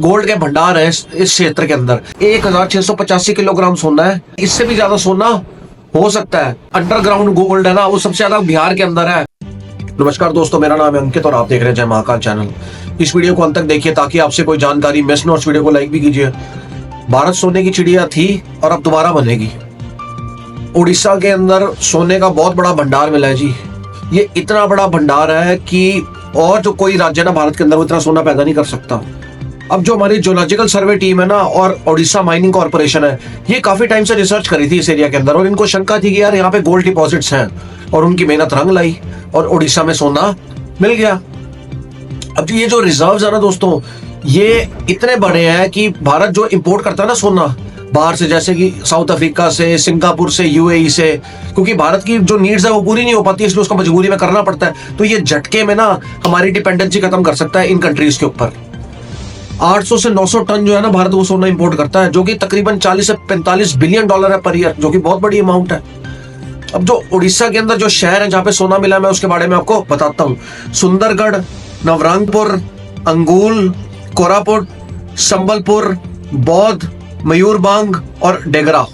Gold के भंडार है इस क्षेत्र के अंदर। 1685 किलोग्राम सोना है, इससे भी ज्यादा सोना हो सकता है। अंडरग्राउंड गोल्ड है ना, वो सबसे ज्यादा बिहार के अंदर है। नमस्कार दोस्तों, मेरा नाम है अंकित और आप देख रहे हैं जय महाकाल चैनल। इस वीडियो को अंत तक देखिए ताकि आपसे कोई जानकारी मिस न हो। इस वीडियो को लाइक भी कीजिए। भारत सोने की चिड़िया थी और अब दोबारा बनेगी। उड़ीसा के अंदर सोने का बहुत बड़ा भंडार मिला है जी। ये इतना बड़ा भंडार है कि और जो कोई राज्य ना भारत के अंदर वो इतना सोना पैदा नहीं कर सकता। अब जो हमारी जियोलॉजिकल सर्वे टीम है ना और उड़ीसा माइनिंग कॉर्पोरेशन है, ये काफी टाइम से रिसर्च करी थी इस एरिया के अंदर और इनको शंका थी कि यार यहाँ पे गोल्ड डिपॉजिट्स हैं, और उनकी मेहनत रंग लाई और उड़ीसा में सोना मिल गया। अब ये जो रिजर्व्स है ना दोस्तों, ये इतने बड़े हैं कि भारत जो इंपोर्ट करता है ना सोना बाहर से, जैसे कि साउथ अफ्रीका से, सिंगापुर से, यूएई से, क्योंकि भारत की जो नीड्स है वो पूरी नहीं हो पाती, इसलिए उसको मजबूरी में करना पड़ता है। तो ये झटके में ना हमारी डिपेंडेंसी खत्म कर सकता है इन कंट्रीज के ऊपर। 800 से 900 टन जो है ना भारत वो सोना इंपोर्ट करता है, जो कि तकरीबन 40 से 45 बिलियन डॉलर है पर ईयर, जो कि बहुत बड़ी अमाउंट है। अब जो उड़ीसा के अंदर जो शहर है जहां पे सोना मिला, मैं उसके बारे में आपको बताता हूँ। सुंदरगढ़, नवरंगपुर, अंगुल, कोरापुट, संबलपुर, बौद्ध, मयूरबांग और डेगरा,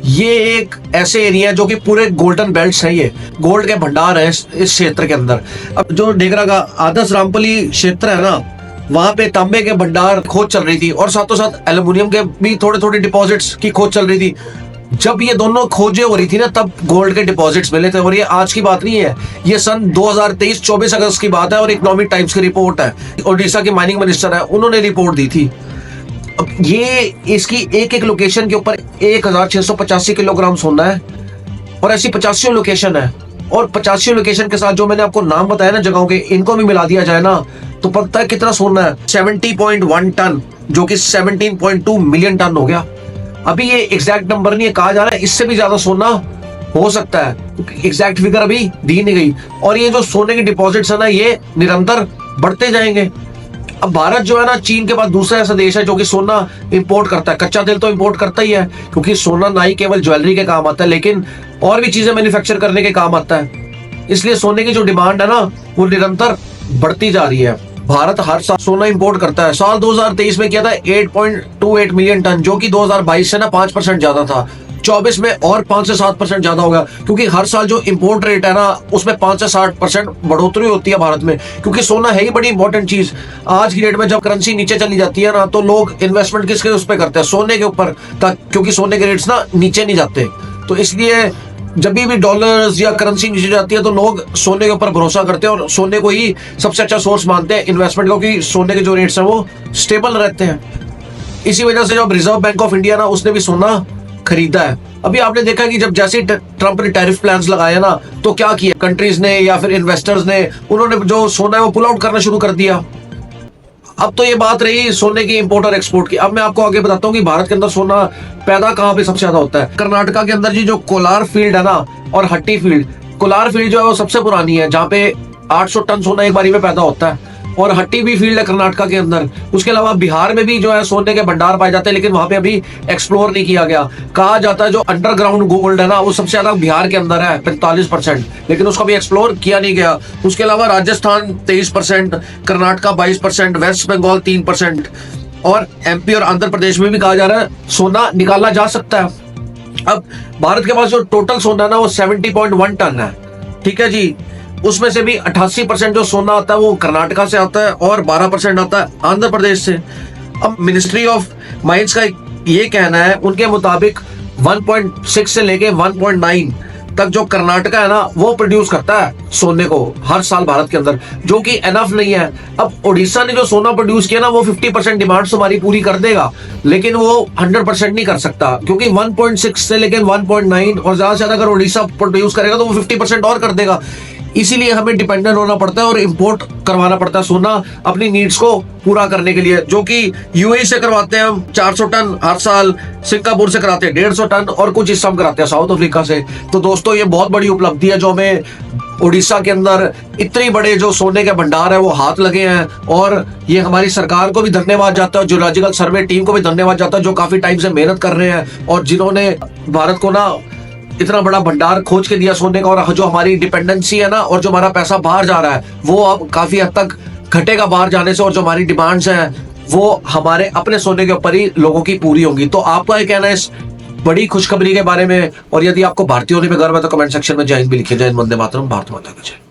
ये एक ऐसे एरिया है जो कि पूरे गोल्डन बेल्ट्स हैं। ये गोल्ड के भंडार है इस क्षेत्र के अंदर। अब जो डेगरा का आदर्श रामपली क्षेत्र है ना, वहां पे तांबे के भंडार खोज चल रही थी और साथों साथ एल्युमिनियम के भी थोड़े थोड़े डिपॉजिट्स की खोज चल रही थी। जब ये दोनों खोजें हो रही थी ना, तब गोल्ड के डिपॉजिट्स मिले थे। और ये आज की बात नहीं है, ये सन 2023 24 अगस्त की बात है और इकोनॉमिक टाइम्स की रिपोर्ट है। उड़ीसा के माइनिंग मिनिस्टर है, उन्होंने रिपोर्ट दी थी। अब ये इसकी एक एक लोकेशन के ऊपर 1685 किलोग्राम सोना है और ऐसी 85 लोकेशन है। और 85 लोकेशन के साथ जो मैंने आपको नाम बताया ना जगहों के, इनको भी मिला दिया जाए ना तो पता है कितना सोना है। 70.1 टन, जो कि 17.2 मिलियन टन हो गया। अभी ये एग्जैक्ट नंबर नहीं है, कहा जा रहा है इससे भी ज्यादा सोना हो सकता है, एग्जैक्ट फिगर अभी दी नहीं गई। और ये जो सोने के डिपॉजिट्स है ना, ये निरंतर बढ़ते जाएंगे। अब भारत जो है ना, चीन के बाद दूसरा ऐसा देश है जो कि सोना इंपोर्ट करता है। कच्चा तेल तो इंपोर्ट करता ही है, क्योंकि सोना ना ही केवल ज्वेलरी के काम आता है, लेकिन और भी चीजें मैन्युफैक्चर करने के काम आता है। इसलिए सोने की जो डिमांड है ना, वो निरंतर बढ़ती जा रही है। भारत हर साल सोना इंपोर्ट करता है। साल 2023 में किया था 8.28 मिलियन टन, जो कि 2022 से ना 5% ज्यादा था। 24 में और 5 से 7% ज्यादा होगा, क्योंकि हर साल जो इंपोर्ट रेट है ना, उसमें 5 से 60% बढ़ोतरी होती है भारत में, क्योंकि सोना है ही बड़ी इंपॉर्टेंट चीज। आज की डेट में जब करेंसी नीचे चली जाती है ना, तो लोग इन्वेस्टमेंट किसके उस पर करते हैं? सोने के ऊपर, क्योंकि सोने के रेट्स ना नीचे नहीं जाते। तो इसलिए जब भी डॉलर्स या करेंसी नीचे जाती है तो लोग सोने के ऊपर भरोसा करते हैं और सोने को ही सबसे अच्छा सोर्स मानते हैं इन्वेस्टमेंट, क्योंकि सोने के जो रेट्स हैं वो स्टेबल रहते हैं। इसी वजह से जब रिजर्व बैंक ऑफ इंडिया ना, उसने भी सोना खरीदा है। अभी आपने देखा कि जब जैसे ट्रंप ने टैरिफ प्लान्स लगाया ना, तो क्या किया कंट्रीज ने या फिर इन्वेस्टर्स ने, उन्होंने जो सोना है वो पुल आउट करना शुरू कर दिया। अब तो ये बात रही सोने की इंपोर्ट और एक्सपोर्ट की। अब मैं आपको आगे बताता हूँ कि भारत के अंदर सोना पैदा कहाँ पे सबसे ज्यादा होता है। कर्नाटका के अंदर जी जो कोलार फील्ड है ना, और हट्टी फील्ड। कोलार फील्ड जो है वो सबसे पुरानी है, जहाँ पे 800 टन सोना एक बारी में पैदा होता है। और हट्टी भी फील्ड है कर्नाटका के अंदर। उसके अलावा बिहार में भी जो है सोने के भंडार पाए जाते हैं, लेकिन वहां पे अभी एक्सप्लोर नहीं किया गया। कहा जाता है जो अंडरग्राउंड गोल्ड है ना, वो सबसे ज्यादा बिहार के अंदर है 45%, लेकिन उसको भी एक्सप्लोर किया नहीं गया। उसके अलावा राजस्थान 23%, कर्नाटका 22%, वेस्ट बंगाल 3%, और एमपी और आंध्र प्रदेश में भी कहा जा रहा है सोना निकाला जा सकता है। अब भारत के पास जो टोटल सोना है ना, वो 70.1 टन है। ठीक है जी, उसमें से भी 88% जो सोना आता है वो कर्नाटका से आता है और 12% आता है आंध्र प्रदेश से। अब मिनिस्ट्री ऑफ माइंस का ये कहना है, उनके मुताबिक 1.6 से लेके 1.9 तक जो कर्नाटका है ना, वो प्रोड्यूस करता है सोने को हर साल भारत के अंदर, जो कि एनफ नहीं है। अब उड़ीसा ने जो सोना प्रोड्यूस किया ना, वो 50% डिमांड हमारी पूरी कर देगा, लेकिन वो 100% नहीं कर सकता, क्योंकि 1.6 से लेकर 1.9 और ज्यादा से ज्यादा अगर उड़ीसा प्रोड्यूस करेगा तो वो 50% और कर देगा। इसीलिए हमें डिपेंडेंट होना पड़ता है और इंपोर्ट करवाना पड़ता है सोना अपनी नीड्स को पूरा करने के लिए, जो कि यूएई से करवाते हैं हम 400 टन हर साल, सिंगापुर से कराते हैं 150 टन, और कुछ हिस्सा हम कराते हैं साउथ अफ्रीका से। तो दोस्तों, ये बहुत बड़ी उपलब्धि है जो हमें उड़ीसा के अंदर इतने बड़े जो सोने के भंडार है वो हाथ लगे हैं। और ये हमारी सरकार को भी धन्यवाद जाता है, जियोलॉजिकल सर्वे टीम को भी धन्यवाद जाता है, जो काफी टाइम से मेहनत कर रहे हैं और जिन्होंने भारत को ना इतना बड़ा भंडार खोज के दिया सोने का। और जो हमारी डिपेंडेंसी है ना, और जो हमारा पैसा बाहर जा रहा है, वो अब काफी हद तक घटेगा बाहर जाने से। और जो हमारी डिमांड्स हैं वो हमारे अपने सोने के ऊपर ही लोगों की पूरी होंगी। तो आपका क्या कहना है इस बड़ी खुशखबरी के बारे में? और यदि आपको भारतीय होने में गर्व है तो कमेंट सेक्शन में जय हिंद भी लिखिए। जय हिंद, वंदे मातरम, भारत माता की जय।